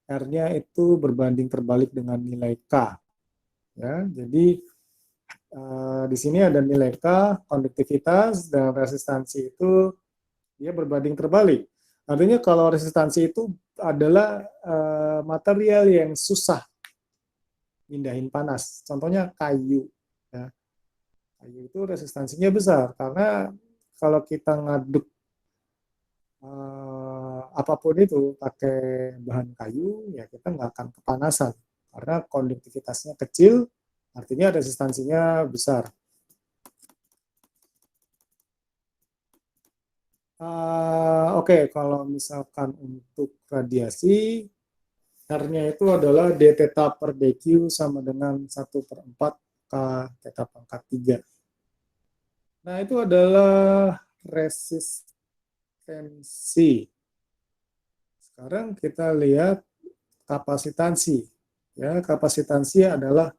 R-nya itu berbanding terbalik dengan nilai K. Ya, jadi di sini ada nilai K, konduktivitas, dan resistansi itu dia berbanding terbalik. Artinya kalau resistansi itu adalah material yang susah mindahin panas. Contohnya kayu. Ya. Kayu itu resistansinya besar karena kalau kita ngaduk apapun itu pakai bahan kayu, ya kita nggak akan kepanasan karena konduktivitasnya kecil, artinya resistansinya besar. Oke, kalau misalkan untuk radiasi, R-nya itu adalah d theta per dq sama dengan 1/4 K theta pangkat 3. Nah, itu adalah resistensi. Sekarang kita lihat kapasitansi. Ya, kapasitansi adalah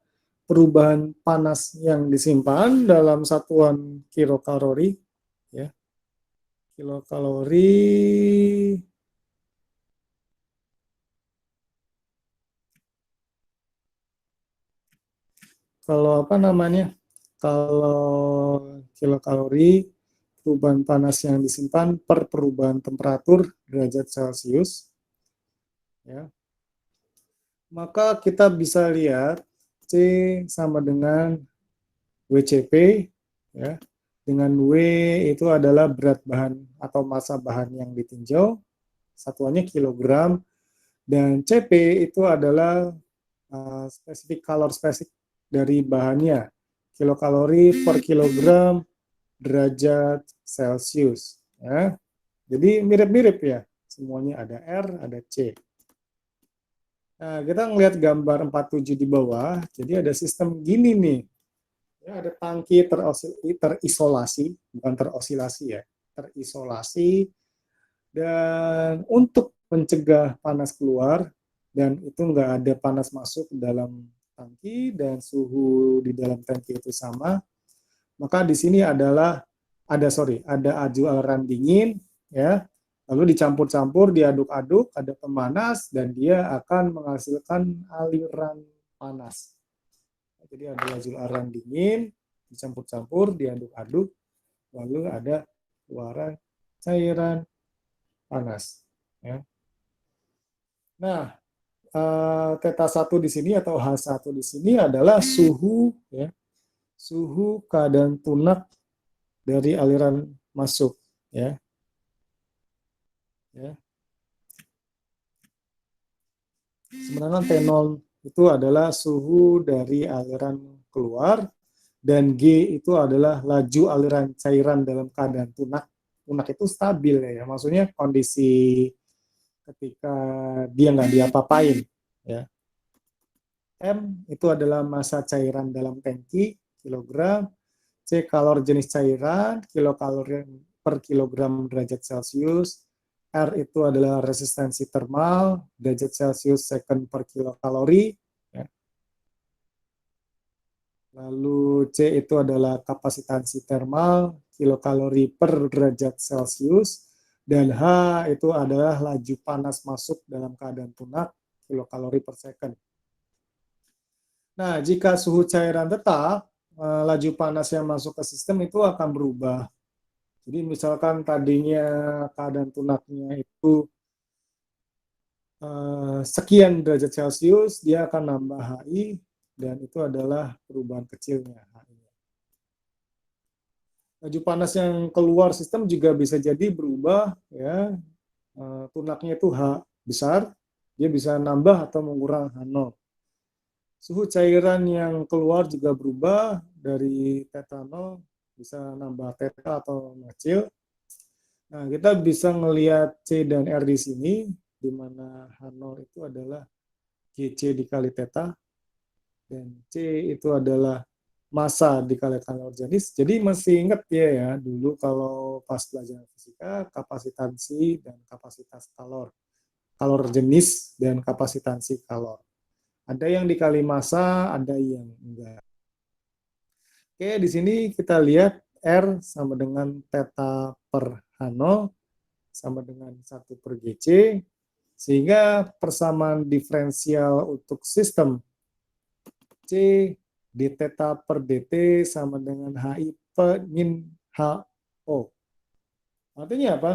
perubahan panas yang disimpan dalam satuan kilokalori. Ya, kilokalori kalau apa namanya? Kalau kilokalori perubahan panas yang disimpan per perubahan temperatur derajat Celcius, ya. Maka kita bisa lihat C sama dengan WCP, ya. Dengan W itu adalah berat bahan atau massa bahan yang ditinjau, satuannya kilogram, dan CP itu adalah spesifik kalor spesifik dari bahannya, kilokalori per kilogram derajat Celcius. Ya. Jadi mirip-mirip ya, semuanya ada R, ada C. Nah, kita ngelihat gambar 47 di bawah, jadi ada sistem gini nih. Ya, ada tangki terisolasi, bukan terosilasi ya, terisolasi, dan untuk mencegah panas keluar, dan itu nggak ada panas masuk ke dalam tangki, dan suhu di dalam tangki itu sama, maka di sini ada aju aliran dingin, ya, lalu dicampur-campur, diaduk-aduk, ada pemanas, dan dia akan menghasilkan aliran panas. Jadi ada aju aliran dingin, dicampur-campur, diaduk-aduk, lalu ada keluaran cairan panas. Ya. Nah, theta 1 di sini atau H1 di sini adalah suhu, ya, suhu keadaan tunak dari aliran masuk, ya. Ya. Sebenarnya T0 itu adalah suhu dari aliran keluar, dan G itu adalah laju aliran cairan dalam keadaan tunak. Tunak itu stabil ya, maksudnya kondisi ketika dia nggak diapa-apain. Ya. M itu adalah massa cairan dalam tangki, kilogram. C kalor jenis cairan, kilokalori per kilogram derajat Celcius. R itu adalah resistensi termal, derajat Celcius second per kilokalori. Ya. Lalu C itu adalah kapasitansi termal, kilokalori per derajat Celcius. Dan H itu adalah laju panas masuk dalam keadaan tunak, kilokalori per second. Nah, jika suhu cairan tetap, laju panas yang masuk ke sistem itu akan berubah. Jadi misalkan tadinya keadaan tunaknya itu sekian derajat Celcius, dia akan nambah HI, dan itu adalah perubahan kecilnya HI. Laju panas yang keluar sistem juga bisa jadi berubah, ya. Tunaknya itu H besar, dia bisa nambah atau mengurang H0. Suhu cairan yang keluar juga berubah dari theta 0 bisa nambah theta atau mengecil. Nah, kita bisa ngelihat C dan R di sini, di mana H0 itu adalah GC dikali theta, dan C itu adalah massa dikali kalor jenis. Jadi masih ingat ya, dulu kalau pas belajar fisika, kapasitansi dan kapasitas kalor. Kalor jenis dan kapasitansi kalor. Ada yang dikali massa, ada yang enggak. Oke, di sini kita lihat R sama dengan theta per H0 sama dengan 1 per GC, sehingga persamaan diferensial untuk sistem C d theta per dt sama dengan HI per min HO. Artinya apa?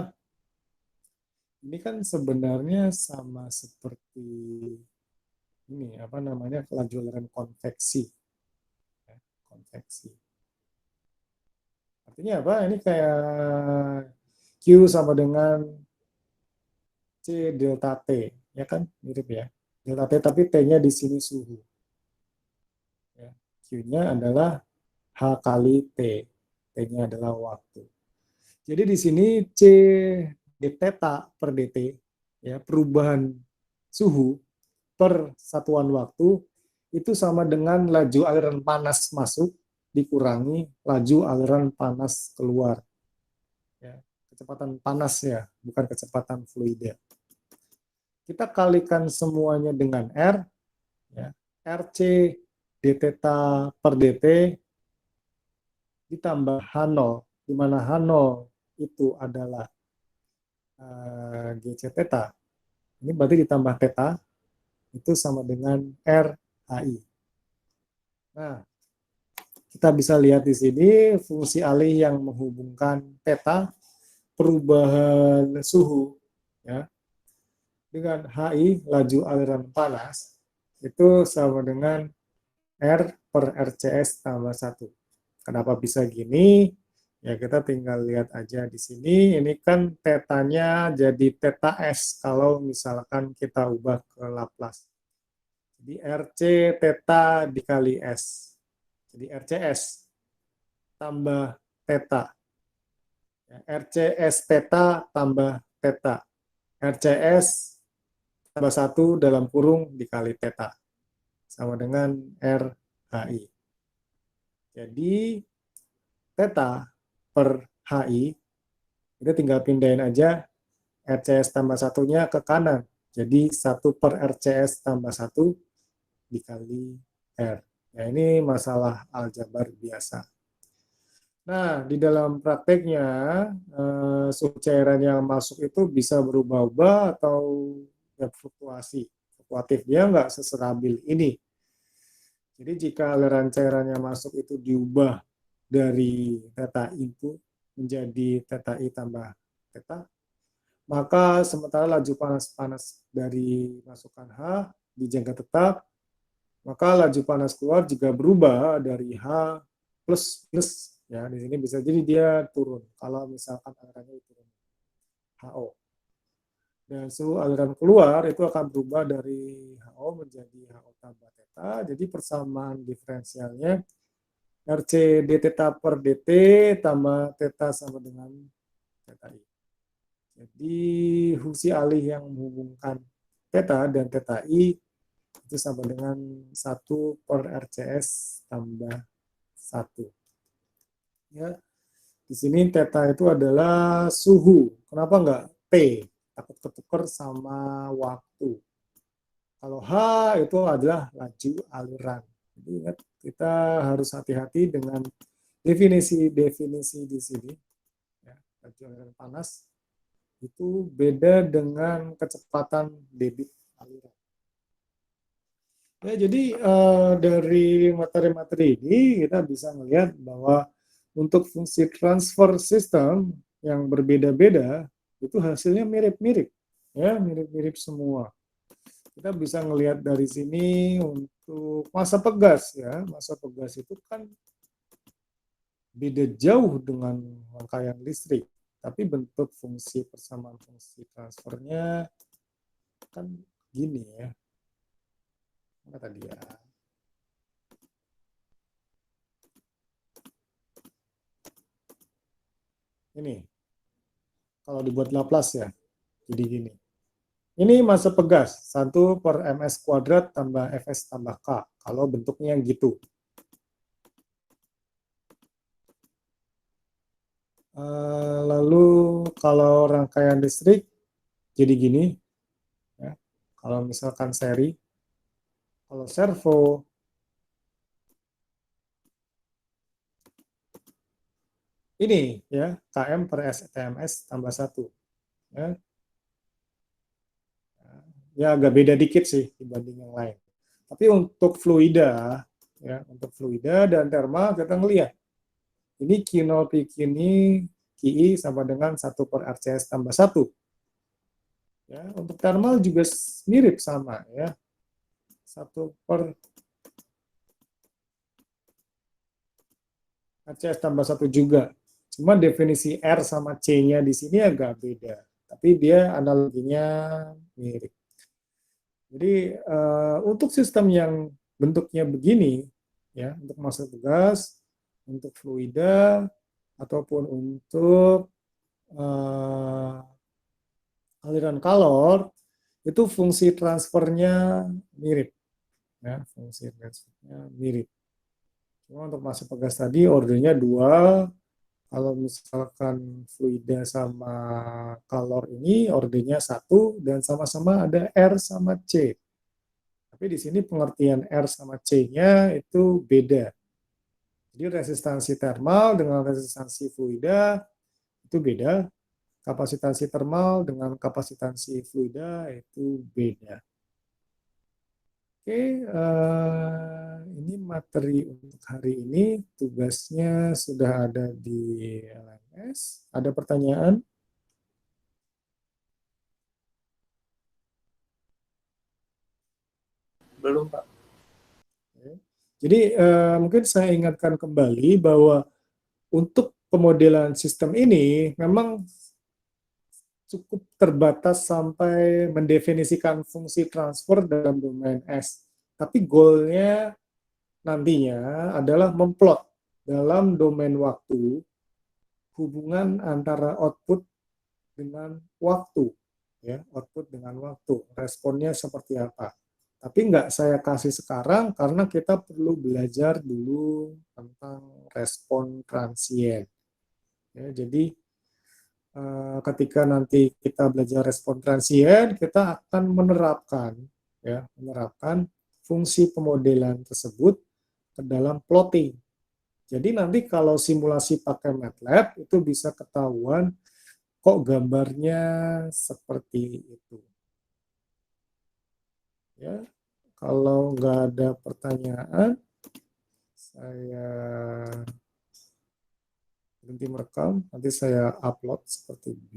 Ini kan sebenarnya sama seperti ini, apa namanya, laju aliran konveksi. Ya, konveksi. Artinya apa? Ini kayak Q sama dengan C delta T, ya kan? Mirip ya. Delta T, tapi T-nya di sini suhu. Ya. Q-nya adalah H kali T. T-nya adalah waktu. Jadi di sini C d theta per dt, ya, perubahan suhu per satuan waktu itu sama dengan laju aliran panas masuk dikurangi laju aliran panas keluar. Ya, kecepatan panas ya, bukan kecepatan fluida. Kita kalikan semuanya dengan R, ya, RC d theta per dt ditambah H0, di mana H0 itu adalah GC theta. Ini berarti ditambah theta, itu sama dengan RHI. Nah, kita bisa lihat di sini fungsi alih yang menghubungkan theta, perubahan suhu, ya, dengan HI, laju aliran panas, itu sama dengan R per RCS tambah 1. Kenapa bisa gini? Ya, kita tinggal lihat aja di sini. Ini kan tetanya jadi theta S kalau misalkan kita ubah ke Laplace. Jadi RC theta dikali S. Jadi RCS tambah theta. RCS theta tambah theta. RCS tambah 1 dalam kurung dikali theta. Sama dengan RHI. Jadi theta per HI, kita tinggal pindahin aja RCS tambah satunya ke kanan. Jadi 1 per RCS tambah 1 dikali R. Ya, ini masalah aljabar biasa. Nah, di dalam prakteknya, suhu cairan yang masuk itu bisa berubah-ubah atau ya, fluktuasi. Fluktuatif, dia nggak sestabil ini. Jadi jika aliran cairan yang masuk itu diubah dari theta input menjadi theta I tambah theta, maka sementara laju panas-panas dari masukan H dijaga tetap, maka laju panas keluar juga berubah dari H plus plus, ya, di sini bisa jadi dia turun kalau misalkan alirannya turun HO. Dan suhu aliran keluar itu akan berubah dari HO menjadi HO tambah theta. Jadi persamaan diferensialnya RC d theta per dt tambah theta sama dengan theta I. Jadi fungsi alih yang menghubungkan theta dan theta I itu sama dengan 1 per RCS tambah 1. Ya, di sini theta itu adalah suhu. Kenapa enggak T? Takut ketukar sama waktu. Kalau H itu adalah laju aliran. Jadi ingat, kita harus hati-hati dengan definisi-definisi di sini. Ya, laju aliran panas itu beda dengan kecepatan debit aliran. Ya, jadi dari materi-materi ini kita bisa melihat bahwa untuk fungsi transfer system yang berbeda-beda itu hasilnya mirip-mirip, ya, mirip-mirip semua. Kita bisa melihat dari sini untuk massa pegas, ya, massa pegas itu kan beda jauh dengan rangkaian listrik, tapi bentuk fungsi persamaan fungsi transfernya kan gini ya. Mana tadi ya? Ini kalau dibuat Laplace ya, jadi gini. Ini massa pegas, 1 per ms kuadrat tambah fs tambah k, kalau bentuknya gitu. Lalu kalau rangkaian listrik, jadi gini. Ya. Kalau misalkan seri, kalau servo, ini ya, km per STMS tambah 1. Ya. Ya agak beda dikit sih dibanding yang lain. Tapi untuk fluida, ya, untuk fluida dan thermal kita ngelihat. Ini Q0 PQ ini QI sama dengan 1 per RCS tambah 1. Ya, untuk thermal juga mirip sama ya. 1 per RCS tambah 1 juga. Cuma definisi R sama C-nya di sini agak beda. Tapi dia analoginya mirip. Jadi untuk sistem yang bentuknya begini, ya, untuk massa tugas, untuk fluida, ataupun untuk aliran kalor, itu fungsi transfernya mirip, ya, fungsi transfernya mirip. Cuma untuk massa pegas tadi ordernya 2, kalau misalkan fluida sama kalor ini ordernya 1 dan sama-sama ada R sama C. Tapi di sini pengertian R sama C-nya itu beda. Jadi resistansi thermal dengan resistansi fluida itu beda. Kapasitansi thermal dengan kapasitansi fluida itu beda. Oke, ini materi untuk hari ini. Tugasnya sudah ada di LMS. Ada pertanyaan? Belum, Pak. Jadi mungkin saya ingatkan kembali bahwa untuk pemodelan sistem ini memang cukup terbatas sampai mendefinisikan fungsi transfer dalam domain S. Tapi goalnya nantinya adalah memplot dalam domain waktu hubungan antara output dengan waktu, ya, output dengan waktu, responnya seperti apa. Tapi nggak saya kasih sekarang karena kita perlu belajar dulu tentang respon transient. Ya, jadi ketika nanti kita belajar respon transient, kita akan menerapkan, ya, menerapkan fungsi pemodelan tersebut ke dalam plotting. Jadi nanti kalau simulasi pakai MATLAB itu bisa ketahuan kok gambarnya seperti itu. Ya, kalau nggak ada pertanyaan, saya berhenti merekam, nanti saya upload seperti ini.